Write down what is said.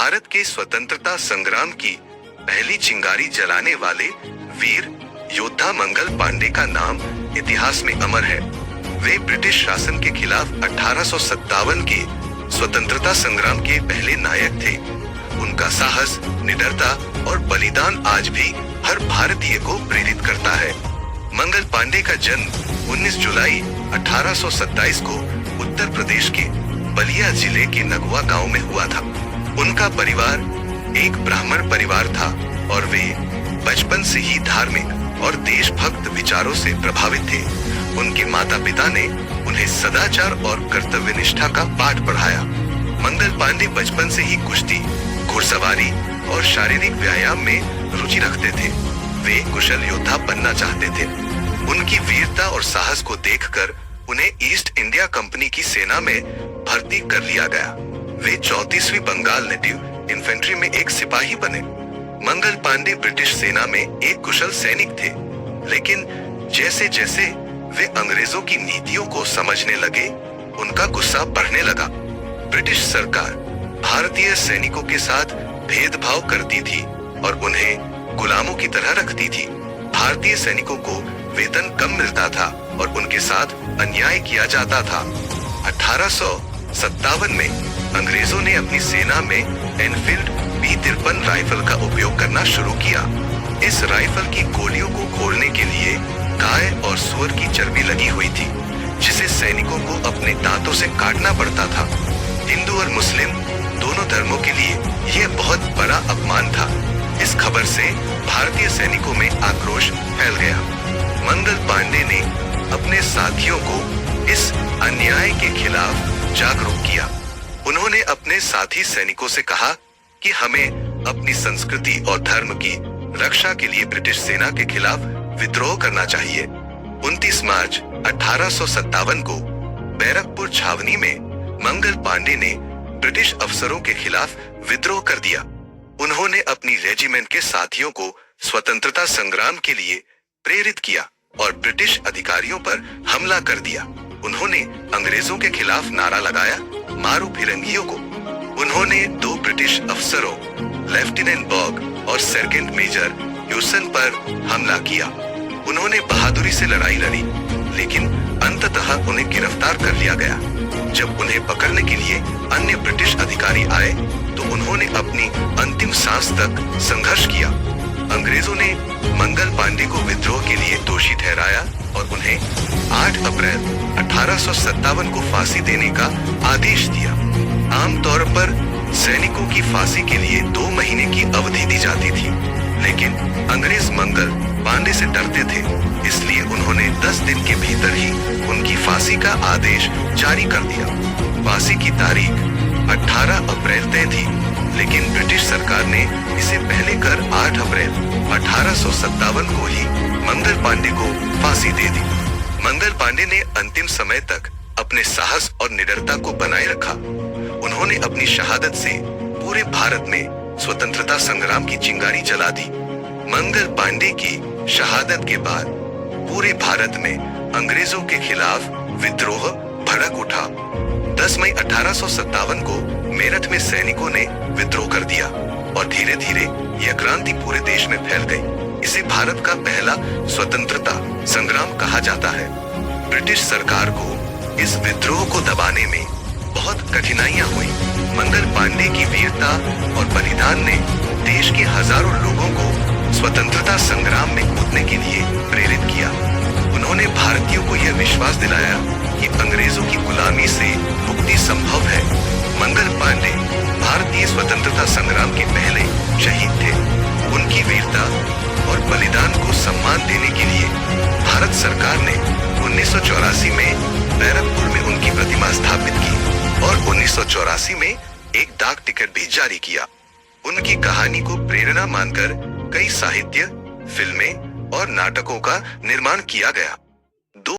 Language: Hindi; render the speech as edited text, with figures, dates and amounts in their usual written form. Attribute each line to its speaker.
Speaker 1: भारत के स्वतंत्रता संग्राम की पहली चिंगारी जलाने वाले वीर योद्धा मंगल पांडे का नाम इतिहास में अमर है। वे ब्रिटिश शासन के खिलाफ 1857 के स्वतंत्रता संग्राम के पहले नायक थे। उनका साहस, निडरता और बलिदान आज भी हर भारतीय को प्रेरित करता है। मंगल पांडे का जन्म 19 जुलाई 1827 को उत्तर प्रदेश के बलिया जिले के नगवा गांव में हुआ था। उनका परिवार एक ब्राह्मण परिवार था और वे बचपन से ही धार्मिक और देशभक्त विचारों से प्रभावित थे। उनके माता पिता ने उन्हें सदाचार और कर्तव्य निष्ठा का पाठ पढ़ाया। मंगल पांडे बचपन से ही कुश्ती, घुड़सवारी और शारीरिक व्यायाम में रुचि रखते थे। वे कुशल योद्धा बनना चाहते थे। उनकी वीरता और साहस को देखकर उन्हें ईस्ट इंडिया कंपनी की सेना में भर्ती कर लिया गया। वे 34वीं बंगाल नेटिव इन्फेंट्री में एक सिपाही बने। मंगल पांडे ब्रिटिश सेना में एक कुशल सैनिक थे, लेकिन जैसे जैसे वे अंग्रेजों की नीतियों को समझने लगे, उनका गुस्सा बढ़ने लगा। ब्रिटिश सरकार भारतीय सैनिकों के साथ भेदभाव करती थी और उन्हें गुलामों की तरह रखती थी। भारतीय सैनिकों को वेतन कम मिलता था और उनके साथ अन्याय किया जाता था। 1857 में अंग्रेजों ने अपनी सेना में एनफील्ड B53 राइफल का उपयोग करना शुरू किया। इस राइफल की गोलियों को खोलने के लिए गाय और सूअर की चर्बी लगी हुई थी, जिसे सैनिकों को अपने दांतों से काटना पड़ता था। हिंदू और मुस्लिम दोनों धर्मों के लिए यह बहुत बड़ा अपमान था। इस खबर से भारतीय सैनिकों में आक्रोश फैल गया। मंगल पांडे ने अपने साथियों को इस अन्याय के खिलाफ जागरूक किया। उन्होंने अपने साथी सैनिकों से कहा कि हमें अपनी संस्कृति और धर्म की रक्षा के लिए ब्रिटिश सेना के खिलाफ विद्रोह करना चाहिए। 29 मार्च 1857 को बैरकपुर छावनी में मंगल पांडे ने ब्रिटिश अफसरों के खिलाफ विद्रोह कर दिया। उन्होंने अपनी रेजिमेंट के साथियों को स्वतंत्रता संग्राम के लिए प्रेरित किया और ब्रिटिश अधिकारियों पर हमला कर दिया। उन्होंने अंग्रेजों के खिलाफ नारा लगाया, मारो फिरंगियों को। उन्होंने 2 ब्रिटिश अफसरों, लेफ्टिनेंट बॉग और सेर्जेंट मेजर ह्यूसन पर हमला किया। उन्होंने बहादुरी से लड़ाई लड़ी, लेकिन अंततः उन्हें गिरफ्तार कर लिया गया। जब उन्हें पकड़ने के लिए अन्य ब्रिटिश अधिकारी आए, तो उन्होंने अपनी अंतिम सांस तक संघर्ष किया। अंग्रेजों ने मंगल पांडे को विद्रोह के लिए दोषी ठहराया और उन्हें 8 अप्रैल 1857 को फांसी देने का आदेश दिया। आमतौर पर सैनिकों की फांसी के लिए 2 महीने की अवधि दी जाती थी, लेकिन अंग्रेज मंगल पांडे से डरते थे, इसलिए उन्होंने 10 दिन के भीतर ही उनकी फांसी का आदेश जारी कर दिया। फांसी की तारीख 18 अप्रैल तय थी, लेकिन ब्रिटिश सरकार ने इसे पहले कर 8 अप्रैल 1857 को ही मंगल पांडे को फांसी दे दी। मंगल पांडे ने अंतिम समय तक अपने साहस और निडरता को बनाए रखा। उन्होंने अपनी शहादत से पूरे भारत में स्वतंत्रता संग्राम की चिंगारी जला दी। मंगल पांडे की शहादत के बाद पूरे भारत में अंग्रेजों के खिलाफ विद्रोह भड़क उठा। 10 मई 1857 को मेरठ में सैनिकों ने विद्रोह कर दिया और धीरे धीरे यह क्रांति पूरे देश में फैल गई। इसे भारत का पहला स्वतंत्रता संग्राम कहा जाता है। ब्रिटिश सरकार को इस विद्रोह को दबाने में बहुत कठिनाइयां हुई। मंगल पांडे की वीरता और बलिदान ने देश के हजारों लोगों को स्वतंत्रता संग्राम में कूदने के लिए प्रेरित किया। उन्होंने भारतीयों को यह विश्वास दिलाया कि अंग्रेजों की गुलामी से मुक्ति संभव है। मंगल पांडे भारतीय स्वतंत्रता संग्राम के पहले शहीद थे। उनकी वीरता और बलिदान को सम्मान देने के लिए भारत सरकार ने 1984 में बैरकपुर में उनकी प्रतिमा स्थापित की और 1984 में एक डाक टिकट भी जारी किया। उनकी कहानी को प्रेरणा मानकर कई साहित्य, फिल्में और नाटकों का निर्माण किया गया।